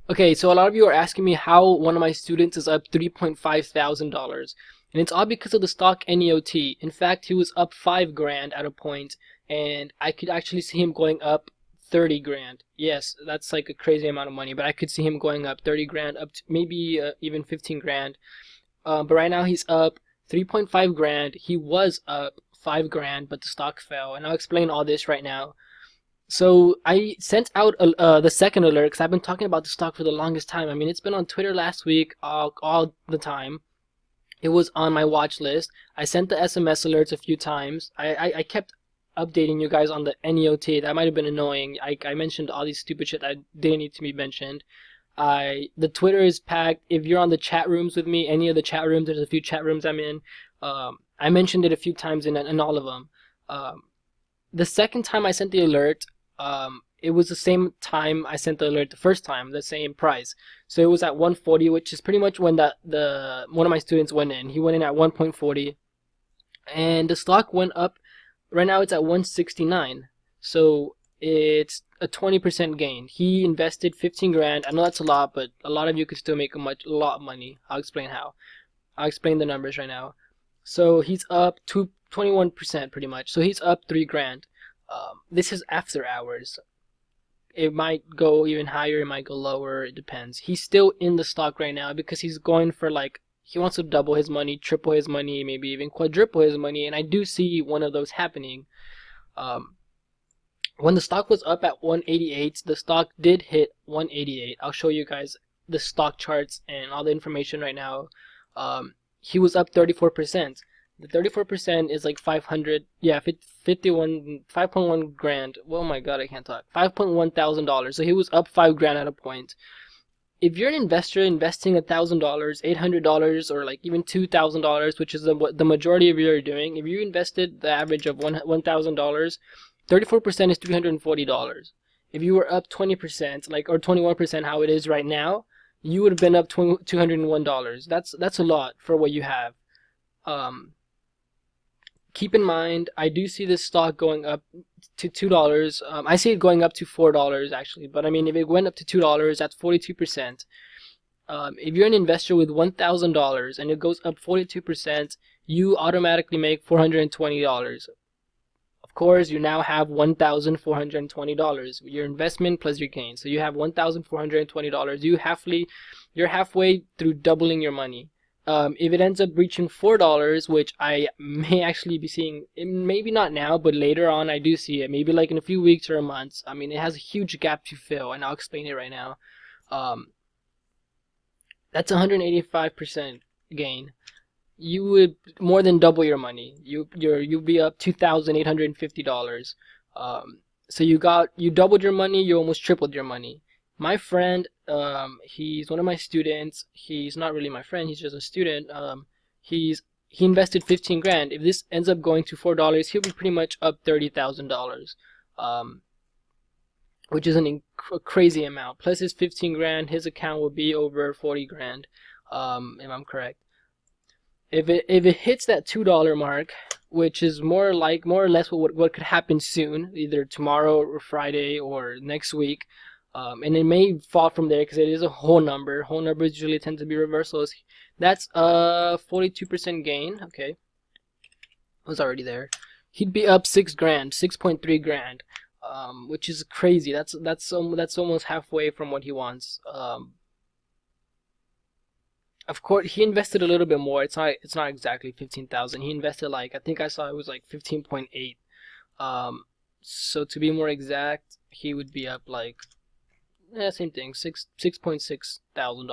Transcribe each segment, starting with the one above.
Okay, so a lot of you are asking me how one of my students is up $3.5 thousand, and it's all because of the stock NEOT. In fact, he was up 5 grand at a point, and I could actually see him going up 30 grand. Yes, that's like a crazy amount of money, but I could see him going up 30 grand, up to maybe even 15 grand. But right now he's up 3.5 grand. He was up 5 grand, but the stock fell, and I'll explain all this right now. So I sent out the second alert because I've been talking about the stock for the longest time. I mean, it's been on Twitter last week all the time. It was on my watch list. I sent the SMS alerts a few times. I kept updating you guys on the NEOT. That might have been annoying. I mentioned all these stupid shit that didn't need to be mentioned. The Twitter is packed. If you're on the chat rooms with me, any of the chat rooms, there's a few chat rooms I'm in. I mentioned it a few times in all of them. The second time I sent the alert, it was the same time I sent the alert the first time, the same price. So it was at 140, which is pretty much when the one of my students went in. He went in at 1.40, and the stock went up. Right now it's at 169. So it's a 20% gain. He invested 15 grand. I know that's a lot, but a lot of you could still make a lot of money. I'll explain how. I'll explain the numbers right now. So he's up to 21% pretty much. So he's up 3 grand. This is after hours. It might go even higher, it might go lower, it depends. He's still in the stock right now because he's going for like, he wants to double his money, triple his money, maybe even quadruple his money, and I do see one of those happening. When the stock was up at 188, the stock did hit 188. I'll show you guys the stock charts and all the information right now. He was up 34%. The 34% is like 500, yeah, 5.1 grand. Oh my god, I can't talk. $5.1 thousand. So he was up 5 grand at a point. If you're an investor investing $1,000, $800, or like even $2,000, which is what the majority of you are doing, if you invested the average of $1,000, 34% is $340. If you were up 20%, like, or 21%, how it is right now, you would have been up $201. That's a lot for what you have. Keep in mind, I do see this stock going up to $2. I see it going up to $4 actually, but I mean, if it went up to $2, that's 42%. If you're an investor with $1,000 and it goes up 42%, you automatically make $420. Of course, you now have $1,420. Your investment plus your gain, so you have $1,420. You're halfway through doubling your money. If it ends up reaching $4, which I may actually be seeing, maybe not now, but later on I do see it, maybe like in a few weeks or a month. I mean, it has a huge gap to fill, and I'll explain it right now. That's 185% gain. You would more than double your money. You'll be up $2,850. So you doubled your money, you almost tripled your money. My friend, he's one of my students. He's not really my friend, he's just a student. He invested 15 grand. If this ends up going to $4, he'll be pretty much up $30,000. Which is a crazy amount. Plus his 15 grand, his account will be over 40 grand. If I'm correct. If it hits that $2 mark, which is more or less what could happen soon, either tomorrow or Friday or next week. And it may fall from there because it is a whole number. Whole numbers usually tend to be reversals. That's a 42% gain. Okay, I was already there. He'd be up 6 grand, 6.3 grand, which is crazy. That's almost halfway from what he wants. Of course, he invested a little bit more. It's not exactly 15,000. He invested like, I think I saw it was like 15.8. So to be more exact, he would be up like, yeah, same thing, $6.6 thousand.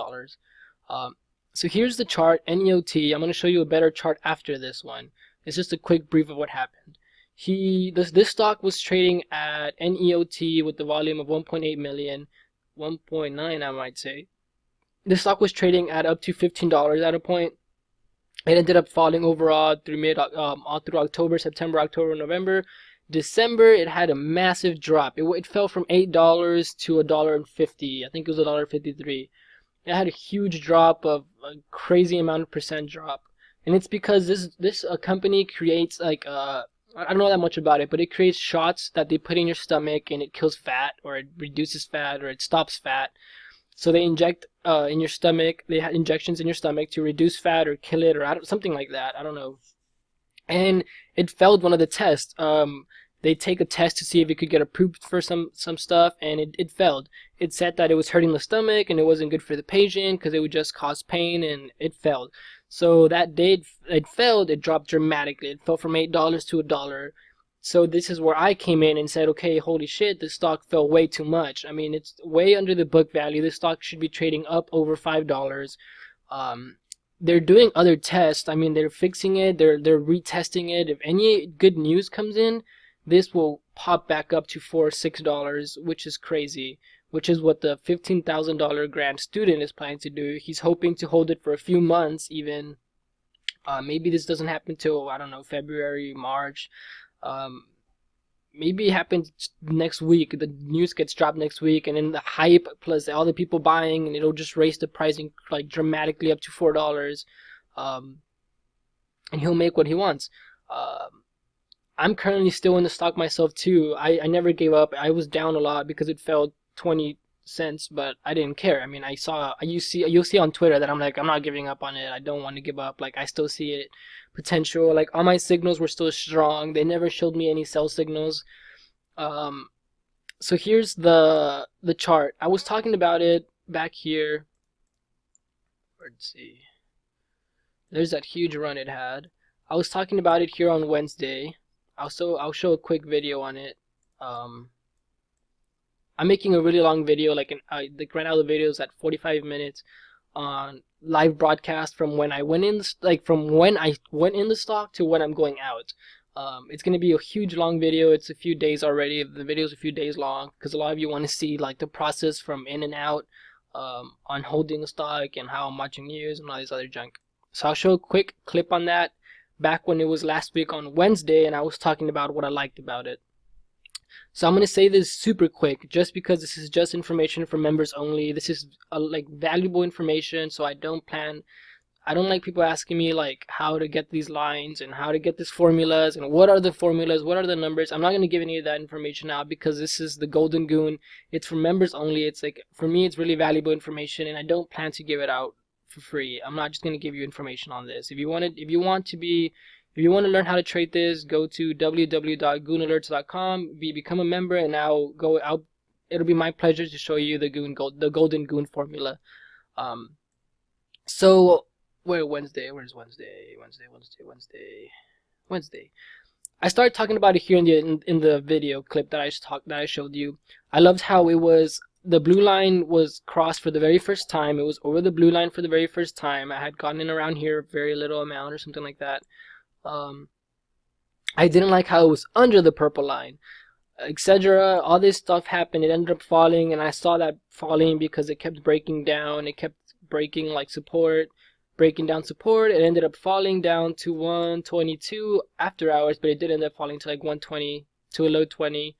So here's the chart, NEOT. I'm going to show you a better chart after this one. It's just a quick brief of what happened. This stock was trading at NEOT with the volume of 1.8 million, 1.9 I might say. This stock was trading at up to $15 at a point. It ended up falling overall through all through October, September, October, November. December, it had a massive drop. It fell from $8 to $1.50. I think it was $1.53. It had a huge drop, of a crazy amount of percent drop, and it's because this company creates like I don't know that much about it, but it creates shots that they put in your stomach and it kills fat, or it reduces fat, or it stops fat. So they inject in your stomach. They had injections in your stomach to reduce fat or kill it, or something like that. I don't know. And it failed one of the tests. They take a test to see if it could get approved for some stuff, and it failed. It said that it was hurting the stomach and it wasn't good for the patient because it would just cause pain, and it failed. So that day it failed. It dropped dramatically. It fell from $8 to $1. So this is where I came in and said, okay, holy shit, the stock fell way too much. I mean, it's way under the book value. The stock should be trading up over $5. They're doing other tests. I mean, they're fixing it. They're retesting it. If any good news comes in, this will pop back up to $4 or $6, which is crazy. Which is what the $15,000 grant student is planning to do. He's hoping to hold it for a few months, even. Maybe this doesn't happen till, I don't know, February, March. Maybe it happens next week. The news gets dropped next week, and then the hype plus all the people buying, and it'll just raise the pricing like dramatically up to $4. And he'll make what he wants. I'm currently still in the stock myself too. I never gave up. I was down a lot because it fell 20 cents, but I didn't care. I mean, you'll see on Twitter that I'm like, I'm not giving up on it. I don't want to give up. Like, I still see it potential. Like, all my signals were still strong. They never showed me any sell signals. So here's the chart. I was talking about it back here. Let's see. There's that huge run it had. I was talking about it here on Wednesday. I'll show a quick video on it. I'm making a really long video, like right now the video is at 45 minutes on live broadcast from when I went in, from when I went in the stock to when I'm going out. It's going to be a huge long video. It's a few days already. The video's a few days long because a lot of you want to see like the process from in and out on holding the stock and how I'm watching news and all this other junk. So I'll show a quick clip on that back when it was last week on Wednesday, and I was talking about what I liked about it. So I'm going to say this super quick just because this is just information for members only. This is like valuable information, so I don't like people asking me like how to get these lines and how to get these formulas and what are the formulas, what are the numbers. I'm not going to give any of that information out because this is the Golden Goon. It's for members only. It's like, for me, it's really valuable information, and I don't plan to give it out for free. I'm not just going to give you information on this. If you want to learn how to trade this, go to www.Goonalerts.com, become a member, and it'll be my pleasure to show you the Golden Goon formula. So where's Wednesday? Wednesday. I started talking about it here in the video clip that I showed you. I loved how it was, the blue line was crossed for the very first time. It was over the blue line for the very first time. I had gotten in around here very little amount or something like that. I didn't like how it was under the purple line, etc. All this stuff happened. It ended up falling, and I saw that falling because it kept breaking down. It kept breaking like support, breaking down support. It ended up falling down to 122 after hours, but it did end up falling to like 120, to a low 20,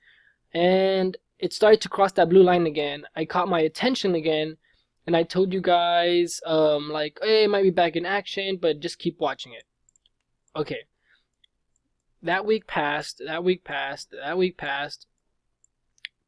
and it started to cross that blue line again. I caught my attention again, and I told you guys like, hey, it might be back in action, but just keep watching it. Okay, that week passed.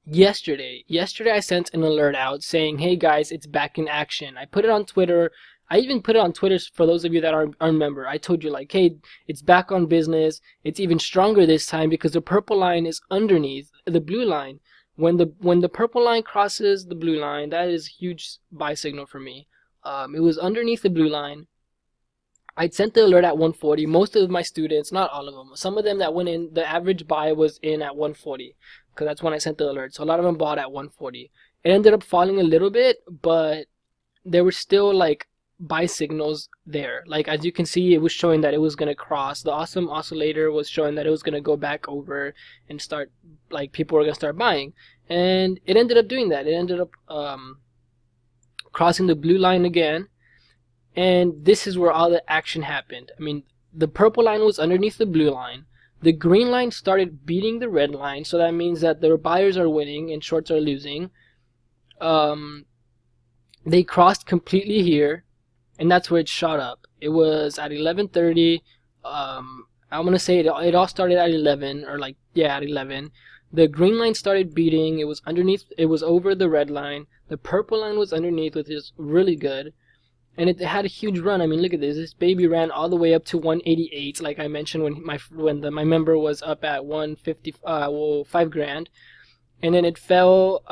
Yesterday I sent an alert out saying, hey guys, it's back in action. I put it on Twitter. I even put it on Twitter for those of you that aren't a member. I told you like, hey, it's back on business. It's even stronger this time because the purple line is underneath the blue line. When the purple line crosses the blue line, that is a huge buy signal for me. It was underneath the blue line. I sent the alert at 140. Most of my students, not all of them, some of them that went in, the average buy was in at 140 because that's when I sent the alert. So a lot of them bought at 140. It ended up falling a little bit, but there were still like buy signals there. Like, as you can see, it was showing that it was going to cross. The awesome oscillator was showing that it was going to go back over and start, like, people were going to start buying. And it ended up doing that. It ended up crossing the blue line again. And this is where all the action happened. I mean, the purple line was underneath the blue line. The green line started beating the red line, so that means that the buyers are winning and shorts are losing. They crossed completely here, and that's where it shot up. It was at 11:30. I'm gonna say it all started at 11, or like, yeah, at 11. The green line started beating. It was underneath. It was over the red line. The purple line was underneath, which is really good. And it had a huge run. I mean, look at this. This baby ran all the way up to 188, like I mentioned when my member was up at 150, 5 grand, and then it fell.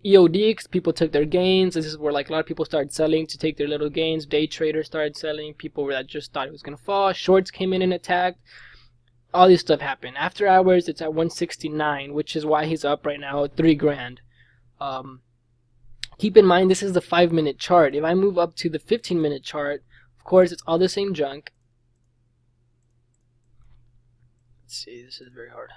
EOD, because people took their gains. This is where like a lot of people started selling to take their little gains. Day traders started selling. People that just thought it was gonna fall. Shorts came in and attacked. All this stuff happened. After hours, it's at 169, which is why he's up right now at 3 grand. Keep in mind, this is the 5-minute chart. If I move up to the 15-minute chart, of course, it's all the same junk. Let's see, this is very hard.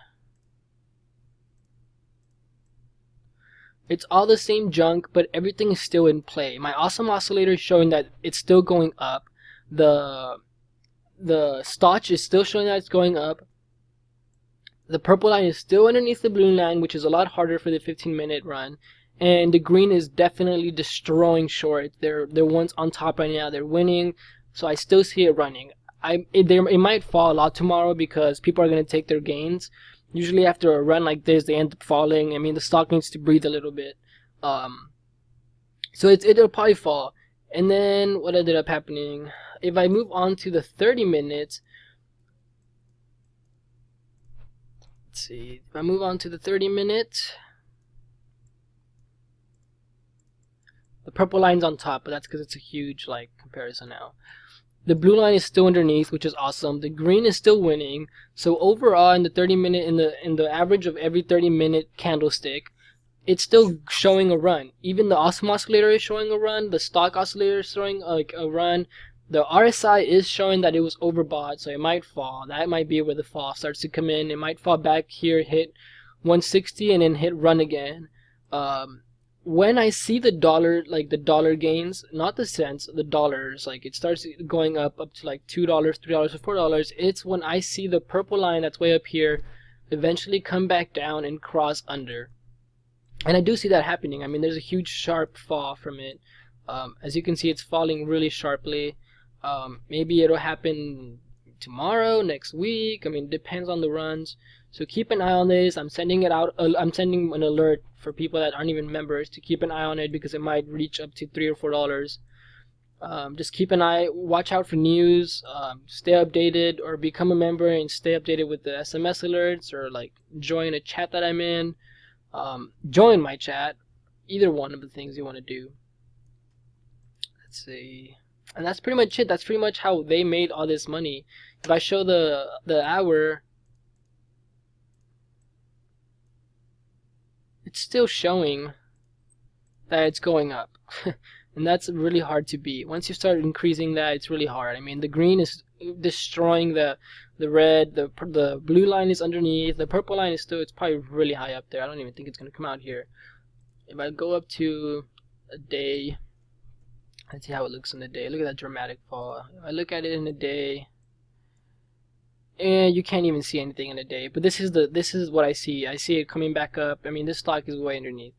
It's all the same junk, but everything is still in play. My awesome oscillator is showing that it's still going up. The Stotch is still showing that it's going up. The purple line is still underneath the blue line, which is a lot harder for the 15-minute run. And the green is definitely destroying short. They're ones on top right now. They're winning, so I still see it running. It might fall a lot tomorrow because people are going to take their gains. Usually after a run like this, they end up falling. I mean, the stock needs to breathe a little bit. So it'll probably fall. And then what ended up happening, if I move on to the 30 minutes, let's see, if I move on to the 30 minutes, the purple line's on top, but that's because it's a huge like comparison now. The blue line is still underneath, which is awesome. The green is still winning. So overall, in the 30-minute, in the average of every 30-minute candlestick, it's still showing a run. Even the awesome oscillator is showing a run. The stock oscillator is showing like a run. The RSI is showing that it was overbought, so it might fall. That might be where the fall starts to come in. It might fall back here, hit 160, and then hit run again. When I see the dollar, like the dollar gains, not the cents, the dollars, like it starts going up to like $2, $3, or $4, it's when I see the purple line that's way up here eventually come back down and cross under. And I do see that happening. I mean, there's a huge sharp fall from it. As you can see, it's falling really sharply. Maybe it'll happen tomorrow, next week. I mean, it depends on the runs. So keep an eye on this. I'm sending it out. I'm sending an alert for people that aren't even members to keep an eye on it because it might reach up to $3 or $4. Just keep an eye. Watch out for news. Stay updated, or become a member and stay updated with the SMS alerts, or like join a chat that I'm in. Join my chat. Either one of the things you want to do. Let's see. And that's pretty much it. That's pretty much how they made all this money. If I show the hour, it's still showing that it's going up. And that's really hard to beat. Once you start increasing that, it's really hard. I mean, the green is destroying the red, the blue line is underneath, the purple line is still, it's probably really high up there. I don't even think it's going to come out here. If I go up to a day, let's see how it looks in the day. Look at that dramatic fall. If I look at it in a day, you can't even see anything in a day. But this is what I see. I see it coming back up. I mean, this stock is way underneath.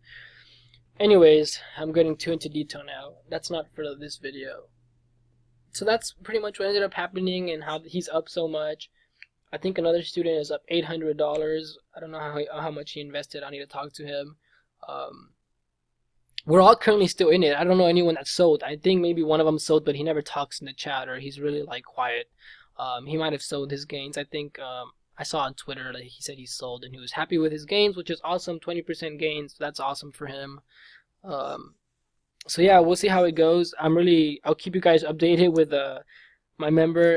Anyways, I'm getting too into detail now. That's not for this video. So that's pretty much what ended up happening and how he's up so much. I think another student is up $800. I don't know how much he invested. I need to talk to him. We're all currently still in it. I don't know anyone that sold. I think maybe one of them sold, but he never talks in the chat, or he's really like quiet. He might have sold his gains. I think I saw on Twitter that he said he sold and he was happy with his gains, which is awesome. 20% gains. That's awesome for him. So yeah, we'll see how it goes. I'll keep you guys updated with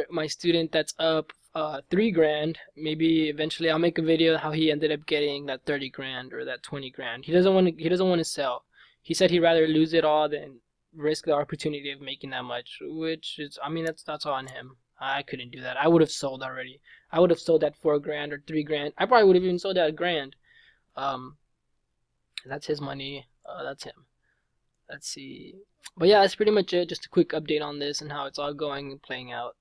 my student that's up 3 grand. Maybe eventually I'll make a video how he ended up getting that 30 grand or that 20 grand. He doesn't want to sell. He said he'd rather lose it all than risk the opportunity of making that much, which is, I mean, that's on him. I couldn't do that. I would have sold already. I would have sold that 4 grand or 3 grand. I probably would have even sold that $1 grand. That's his money. That's him. Let's see. But yeah, that's pretty much it. Just a quick update on this and how it's all going and playing out.